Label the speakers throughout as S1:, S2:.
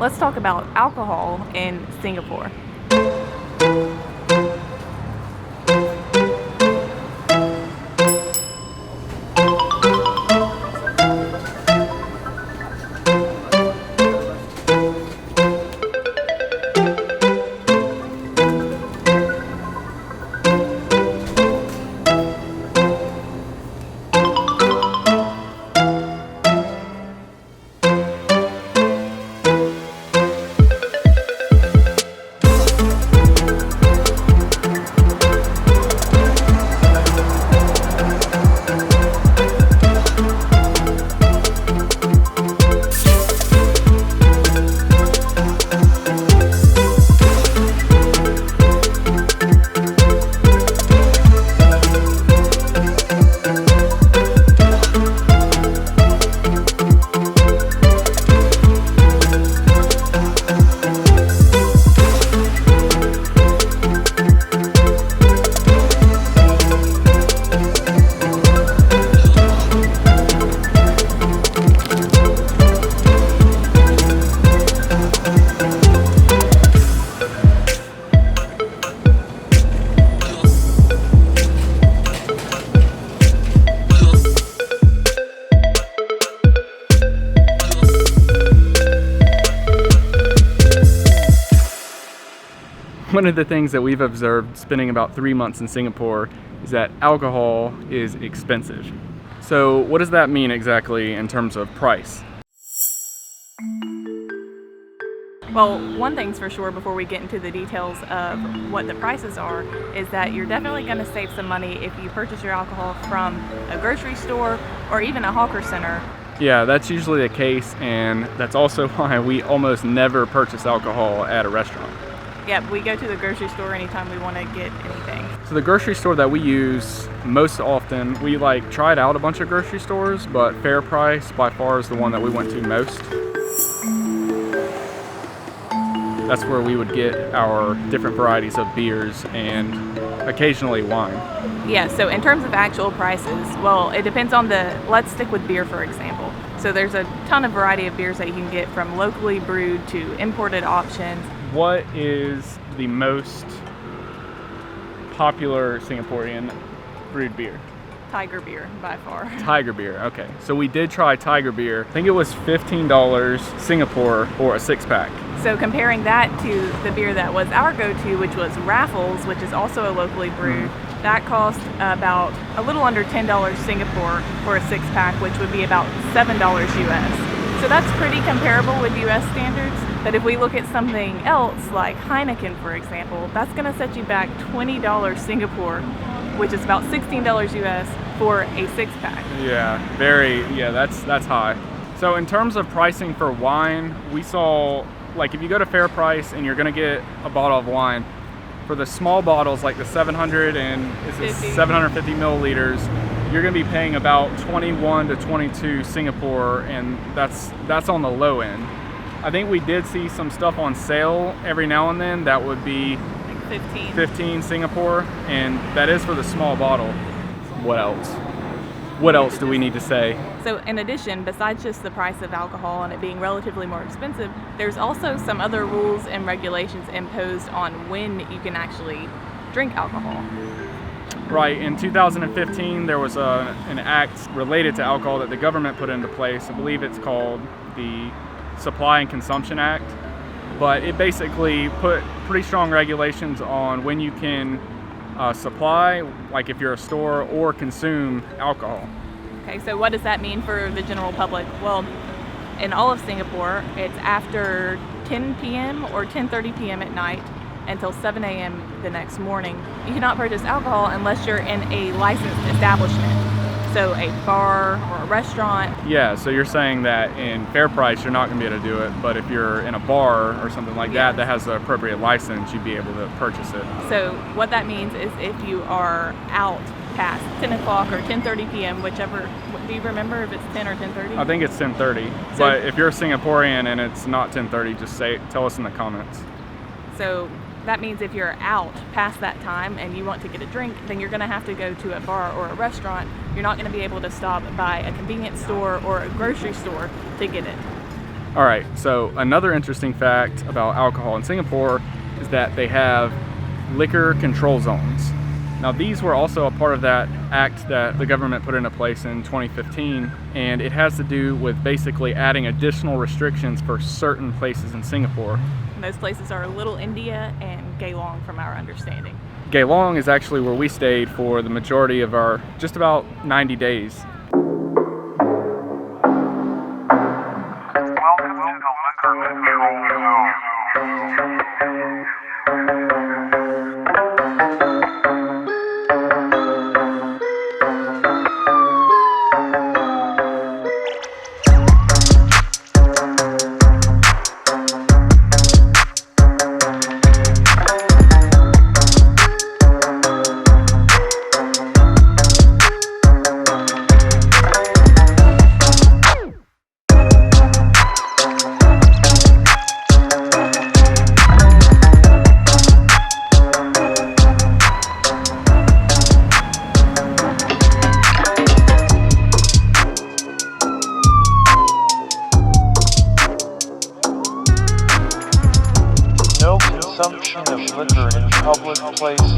S1: let's talk about alcohol in Singapore.
S2: One of the things that we've observed spending about 3 months in Singapore is that alcohol is expensive. So what does that mean exactly in terms of price?
S1: Well, one thing's for sure before we get into the details of what the prices are is that you're definitely going to save some money if you purchase your alcohol from a grocery store or even a hawker center.
S2: Yeah, that's usually the case, and that's also why we almost never purchase alcohol at a restaurant.
S1: Yeah, we go to the grocery store anytime we want to get anything.
S2: So the grocery store that we use most often, we tried out a bunch of grocery stores, but Fair Price by far is the one that we went to most. That's where we would get our different varieties of beers and occasionally wine.
S1: Yeah, so in terms of actual prices, well, it depends on let's stick with beer for example. So there's a ton of variety of beers that you can get from locally brewed to imported options.
S2: What is the most popular Singaporean brewed beer?
S1: Tiger beer, by far.
S2: Tiger beer, okay. So we did try Tiger beer. I think it was $15 Singapore for a 6-pack.
S1: So comparing that to the beer that was our go-to, which was Raffles, which is also a locally brewed, that cost about a little under $10 Singapore for a 6-pack, which would be about $7 US. So that's pretty comparable with US standards. But if we look at something else, like Heineken, for example, that's going to set you back $20 Singapore, which is about $16 US for a 6-pack.
S2: Yeah, that's high. So in terms of pricing for wine, we saw, if you go to Fair Price and you're going to get a bottle of wine, for the small bottles, like the 750 milliliters, you're going to be paying about 21 to 22 Singapore, and that's on the low end. I think we did see some stuff on sale every now and then that would be 15 Singapore, and that is for the small bottle. What else? What else do we need to say?
S1: So in addition, besides just the price of alcohol and it being relatively more expensive, there's also some other rules and regulations imposed on when you can actually drink alcohol.
S2: Right, in 2015 there was an act related to alcohol that the government put into place. I believe it's called the Supply and Consumption Act, but it basically put pretty strong regulations on when you can supply, if you're a store, or consume alcohol.
S1: Okay, so what does that mean for the general public? Well, in all of Singapore, it's after 10 p.m. or 10:30 p.m. at night until 7 a.m. the next morning. You cannot purchase alcohol unless you're in a licensed establishment. So a bar or a restaurant.
S2: Yeah, so you're saying that in Fair Price you're not going to be able to do it, but if you're in a bar or something like that has the appropriate license, you'd be able to purchase it.
S1: So what that means is if you are out past 10 o'clock or 10:30 p.m., whichever, do you remember if it's 10 or 10:30?
S2: I think it's 10:30, but if you're a Singaporean and it's not 10:30, just tell us in the comments.
S1: So that means if you're out past that time and you want to get a drink, then you're going to have to go to a bar or a restaurant. You're not going to be able to stop by a convenience store or a grocery store to get it.
S2: All right, so another interesting fact about alcohol in Singapore is that they have liquor control zones. Now, these were also a part of that act that the government put into place in 2015, and it has to do with basically adding additional restrictions for certain places in Singapore.
S1: And those places are Little India and Geylang, from our understanding.
S2: Geylang is actually where we stayed for the majority of our just about 90 days.
S3: Consumption of liquor in public places.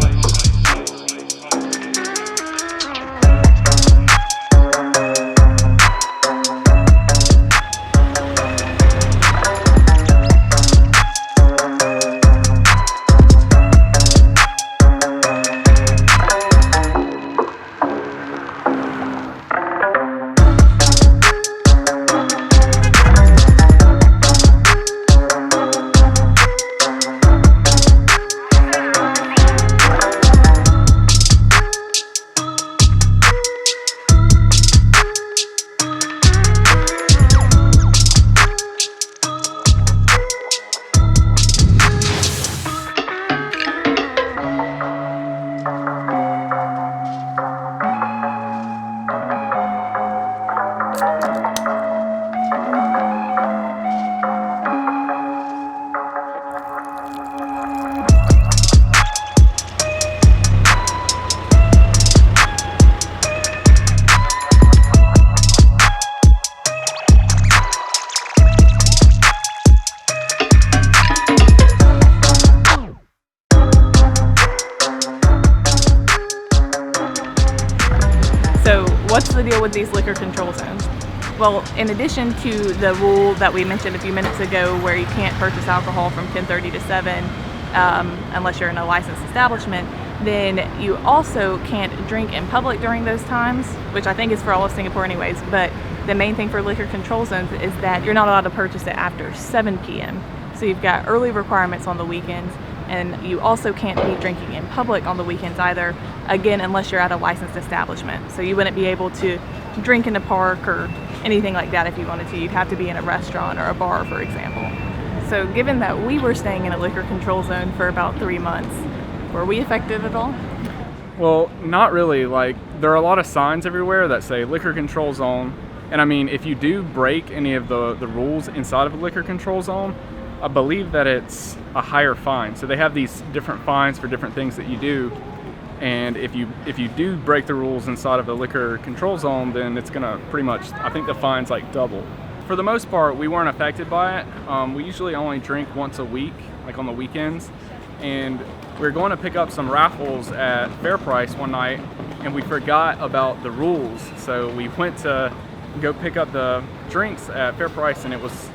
S1: So what's the deal with these liquor control zones? Well, in addition to the rule that we mentioned a few minutes ago where you can't purchase alcohol from 10:30 to 7 unless you're in a licensed establishment, then you also can't drink in public during those times, which I think is for all of Singapore anyways, but the main thing for liquor control zones is that you're not allowed to purchase it after 7 p.m. So you've got early requirements on the weekends, and you also can't be drinking in public on the weekends either, again, unless you're at a licensed establishment. So you wouldn't be able to drink in the park or anything like that if you wanted to. You'd have to be in a restaurant or a bar, for example. So given that we were staying in a liquor control zone for about 3 months, were we affected at all?
S2: Well, not really. Like, there are a lot of signs everywhere that say liquor control zone. And I mean, if you do break any of the rules inside of a liquor control zone, I believe that it's a higher fine. So they have these different fines for different things that you do. And if you do break the rules inside of a liquor control zone, then it's gonna pretty much, I think the fine's like double. For the most part, we weren't affected by it. We usually only drink once a week, like on the weekends. And we were going to pick up some raffles at Fair Price one night, and we forgot about the rules. So we went to go pick up the drinks at Fair Price, and it was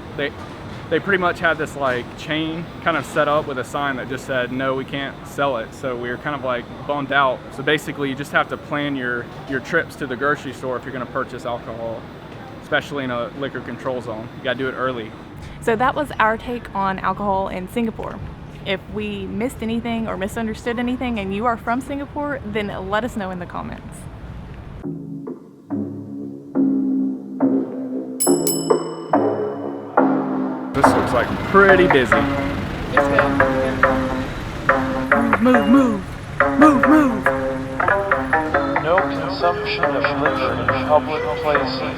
S2: they pretty much had this like chain kind of set up with a sign that just said, no, we can't sell it. So we were kind of like bummed out. So basically you just have to plan your trips to the grocery store if you're going to purchase alcohol, especially in a liquor control zone. You got to do it early.
S1: So that was our take on alcohol in Singapore. If we missed anything or misunderstood anything and you are from Singapore, then let us know in the comments.
S2: This looks like pretty busy.
S1: It's good. Move.
S3: No consumption of liquor in public places.